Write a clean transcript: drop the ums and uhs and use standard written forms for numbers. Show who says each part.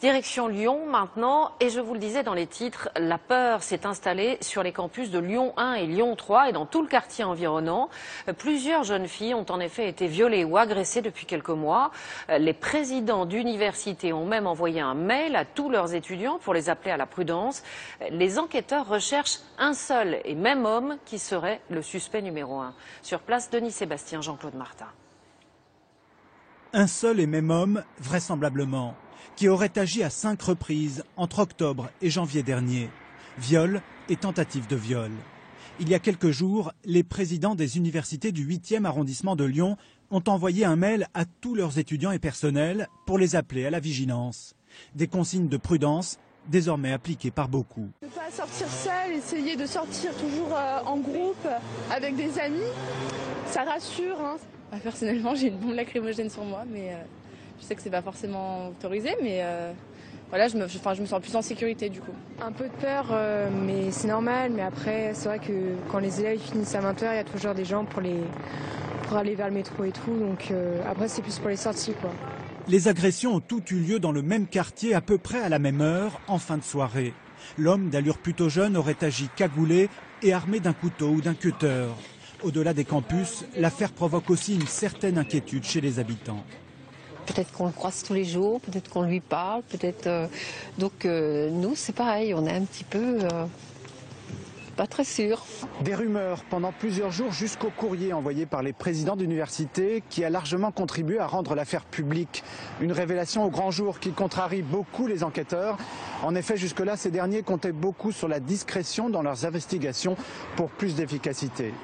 Speaker 1: Direction Lyon maintenant, et je vous le disais dans les titres, la peur s'est installée sur les campus de Lyon 1 et Lyon 3 et dans tout le quartier environnant. Plusieurs jeunes filles ont en effet été violées ou agressées depuis quelques mois. Les présidents d'universités ont même envoyé un mail à tous leurs étudiants pour les appeler à la prudence. Les enquêteurs recherchent un seul et même homme qui serait le suspect numéro 1. Sur place, Denis Sébastien, Jean-Claude Martin.
Speaker 2: Un seul et même homme, vraisemblablement, qui aurait agi à 5 reprises entre octobre et janvier dernier. Viol et tentative de viol. Il y a quelques jours, les présidents des universités du 8e arrondissement de Lyon ont envoyé un mail à tous leurs étudiants et personnels pour les appeler à la vigilance. Des consignes de prudence désormais appliquées par beaucoup.
Speaker 3: Ne pas sortir seul, essayer de sortir toujours en groupe avec des amis, ça rassure. Hein.
Speaker 4: Personnellement, j'ai une bombe lacrymogène sur moi, mais je sais que c'est pas forcément autorisé, mais voilà, je me sens plus en sécurité du coup.
Speaker 5: Un peu de peur, mais c'est normal. Mais après, c'est vrai que quand les élèves finissent à 20h, il y a toujours des gens pour aller vers le métro et tout. Donc après, c'est plus pour les sorties, quoi.
Speaker 2: Les agressions ont toutes eu lieu dans le même quartier à peu près à la même heure, en fin de soirée. L'homme d'allure plutôt jeune aurait agi cagoulé et armé d'un couteau ou d'un cutter. Au-delà des campus, l'affaire provoque aussi une certaine inquiétude chez les habitants.
Speaker 6: Peut-être qu'on le croise tous les jours, peut-être qu'on lui parle, peut-être... Donc nous, c'est pareil, on est un petit peu... pas très sûr.
Speaker 7: Des rumeurs pendant plusieurs jours jusqu'au courrier envoyé par les présidents d'université qui a largement contribué à rendre l'affaire publique. Une révélation au grand jour qui contrarie beaucoup les enquêteurs. En effet, jusque-là, ces derniers comptaient beaucoup sur la discrétion dans leurs investigations pour plus d'efficacité.